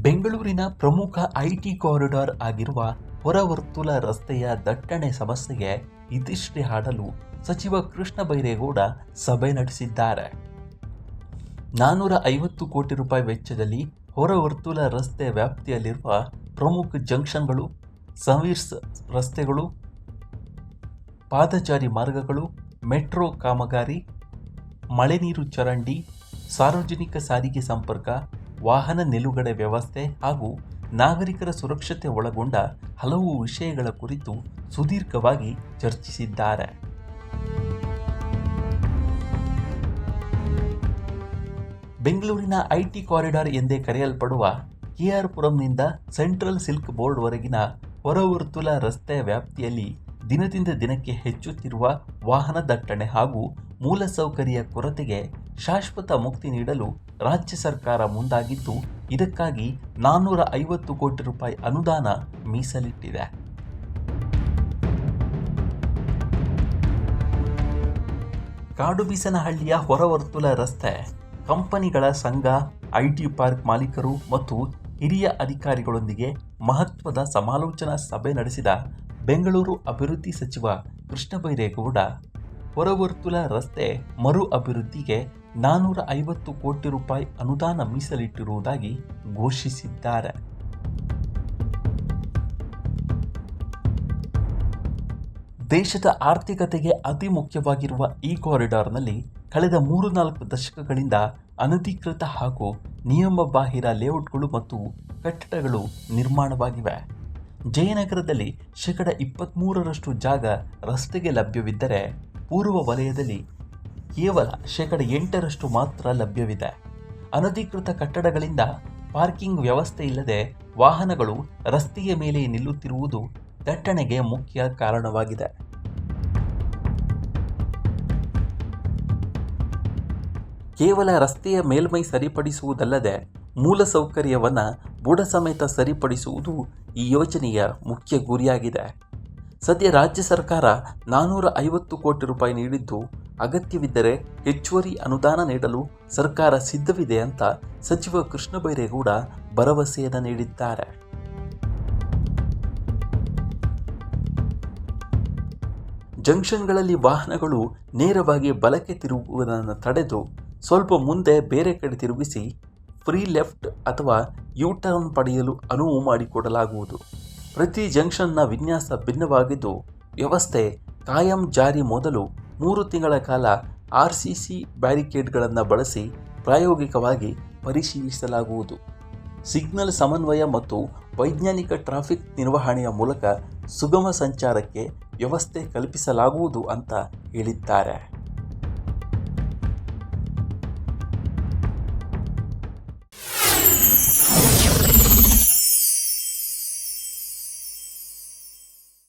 ಬೆಂಗಳೂರಿನ ಪ್ರಮುಖ IT corridor ಆಗಿರುವ ಹೊರವರ್ತುಲ ರಸ್ತೆಯ ದಟ್ಟಣೆ ಸಮಸ್ಯೆಗೆ ಇತಿಶ್ರೀ ಹಾಡಲು ಸಚಿವ ಕೃಷ್ಣ ಬೈರೇಗೌಡ ಸಭೆ ನಡೆಸಿದ್ದಾರೆ. 450 ಕೋಟಿ ರೂಪಾಯಿ ವೆಚ್ಚದಲ್ಲಿ ಹೊರವರ್ತುಲ ರಸ್ತೆ ವ್ಯಾಪ್ತಿಯಲ್ಲಿರುವ ಪ್ರಮುಖ ಜಂಕ್ಷನ್ಗಳು, ಸರ್ವಿಸ್ ರಸ್ತೆಗಳು, ಪಾದಚಾರಿ ಮಾರ್ಗಗಳು, ಮೆಟ್ರೋ ಕಾಮಗಾರಿ, ಮಳೆನೀರು ಚರಂಡಿ, ಸಾರ್ವಜನಿಕ ಸಾರಿಗೆ ಸಂಪರ್ಕ, ವಾಹನ ನಿಲುಗಡೆ ವ್ಯವಸ್ಥೆ ಹಾಗೂ ನಾಗರಿಕರ ಸುರಕ್ಷತೆ ಒಳಗೊಂಡ ಹಲವು ವಿಷಯಗಳ ಕುರಿತು ಸುದೀರ್ಘವಾಗಿ ಚರ್ಚಿಸಿದ್ದಾರೆ. ಬೆಂಗಳೂರಿನ ಐಟಿ ಕಾರಿಡಾರ್ ಎಂದೇ ಕರೆಯಲ್ಪಡುವ ಕೆಆರ್ ಪುರಂನಿಂದ ಸೆಂಟ್ರಲ್ ಸಿಲ್ಕ್ ಬೋರ್ಡ್ವರೆಗಿನ ಹೊರವರ್ತುಲ ರಸ್ತೆ ವ್ಯಾಪ್ತಿಯಲ್ಲಿ ದಿನದಿಂದ ದಿನಕ್ಕೆ ಹೆಚ್ಚುತ್ತಿರುವ ವಾಹನ ದಟ್ಟಣೆ ಹಾಗೂ ಮೂಲಸೌಕರ್ಯ ಕೊರತೆಗೆ ಶಾಶ್ವತ ಮುಕ್ತಿ ನೀಡಲು ರಾಜ್ಯ ಸರ್ಕಾರ ಮುಂದಾಗಿದ್ದು, ಇದಕ್ಕಾಗಿ 450 ಕೋಟಿ ರೂಪಾಯಿ ಅನುದಾನ ಮೀಸಲಿಟ್ಟಿದೆ. ಕಾಡುಬೀಸನಹಳ್ಳಿಯ ಹೊರವರ್ತುಲ ರಸ್ತೆ ಕಂಪನಿಗಳ ಸಂಘ, ಐಟಿ ಪಾರ್ಕ್ ಮಾಲೀಕರು ಮತ್ತು ಹಿರಿಯ ಅಧಿಕಾರಿಗಳೊಂದಿಗೆ ಮಹತ್ವದ ಸಮಾಲೋಚನಾ ಸಭೆ ನಡೆಸಿದ ಬೆಂಗಳೂರು ಅಭಿವೃದ್ಧಿ ಸಚಿವ ಕೃಷ್ಣ ಬೈರೇಗೌಡ ಹೊರವರ್ತುಲ ರಸ್ತೆ ಮರು ಅಭಿವೃದ್ಧಿಗೆ 450 ಕೋಟಿ ರೂಪಾಯಿ ಅನುದಾನ ಮೀಸಲಿಟ್ಟಿರುವುದಾಗಿ ಘೋಷಿಸಿದ್ದಾರೆ. ದೇಶದ ಆರ್ಥಿಕತೆಗೆ ಅತಿ ಮುಖ್ಯವಾಗಿರುವ ಈ ಕಾರಿಡಾರ್ನಲ್ಲಿ ಕಳೆದ 3-4 ದಶಕಗಳಿಂದ ಅನಧಿಕೃತ ಹಾಗೂ ನಿಯಮಬಾಹಿರ ಲೇಔಟ್ಗಳು ಮತ್ತು ಕಟ್ಟಡಗಳು ನಿರ್ಮಾಣವಾಗಿವೆ. ಜಯನಗರದಲ್ಲಿ 23% ಜಾಗ ರಸ್ತೆಗೆ ಲಭ್ಯವಿದ್ದರೆ, ಪೂರ್ವ ವಲಯದಲ್ಲಿ ಕೇವಲ 8% ಮಾತ್ರ ಲಭ್ಯವಿದೆ. ಅನಧಿಕೃತ ಕಟ್ಟಡಗಳಿಂದ ಪಾರ್ಕಿಂಗ್ ವ್ಯವಸ್ಥೆ ಇಲ್ಲದೆ ವಾಹನಗಳು ರಸ್ತೆಯ ಮೇಲೆ ನಿಲ್ಲುತ್ತಿರುವುದು ದಟ್ಟಣೆಗೆ ಮುಖ್ಯ ಕಾರಣವಾಗಿದೆ. ಕೇವಲ ರಸ್ತೆಯ ಮೇಲ್ಮೈ ಸರಿಪಡಿಸುವುದಲ್ಲದೆ ಮೂಲಸೌಕರ್ಯವನ್ನು ಬುಡ ಸಮೇತ ಸರಿಪಡಿಸುವುದು ಈ ಯೋಜನೆಯ ಮುಖ್ಯ ಗುರಿಯಾಗಿದೆ. ಸದ್ಯ ರಾಜ್ಯ ಸರ್ಕಾರ 450 ಕೋಟಿ ರೂಪಾಯಿ ನೀಡಿದ್ದು, ಅಗತ್ಯವಿದ್ದರೆ ಹೆಚ್ಚುವರಿ ಅನುದಾನ ನೀಡಲು ಸರ್ಕಾರ ಸಿದ್ಧವಿದೆ ಅಂತ ಸಚಿವ ಕೃಷ್ಣ ಬೈರೇಗೌಡ ಭರವಸೆಯನ್ನು ನೀಡಿದ್ದಾರೆ. ಜಂಕ್ಷನ್ಗಳಲ್ಲಿ ವಾಹನಗಳು ನೇರವಾಗಿ ಬಲಕ್ಕೆ ತಿರುಗುವುದನ್ನು ತಡೆದು ಸ್ವಲ್ಪ ಮುಂದೆ ಬೇರೆ ಕಡೆ ತಿರುಗಿಸಿ ಫ್ರೀ ಲೆಫ್ಟ್ ಅಥವಾ ಯು ಟರ್ನ್ ಪಡೆಯಲು ಅನುವು ಮಾಡಿಕೊಡಲಾಗುವುದು. ಪ್ರತಿ ಜಂಕ್ಷನ್ನ ವಿನ್ಯಾಸ ಭಿನ್ನವಾಗಿದ್ದು, ವ್ಯವಸ್ಥೆ ಕಾಯಂ ಜಾರಿ ಮೊದಲು 3 ತಿಂಗಳ ಕಾಲ ಆರ್ಸಿಸಿ ಬ್ಯಾರಿಕೇಡ್ಗಳನ್ನು ಬಳಸಿ ಪ್ರಾಯೋಗಿಕವಾಗಿ ಪರಿಶೀಲಿಸಲಾಗುವುದು. ಸಿಗ್ನಲ್ ಸಮನ್ವಯ ಮತ್ತು ವೈಜ್ಞಾನಿಕ ಟ್ರಾಫಿಕ್ ನಿರ್ವಹಣೆಯ ಮೂಲಕ ಸುಗಮ ಸಂಚಾರಕ್ಕೆ ವ್ಯವಸ್ಥೆ ಕಲ್ಪಿಸಲಾಗುವುದು ಅಂತ ಹೇಳಿದ್ದಾರೆ.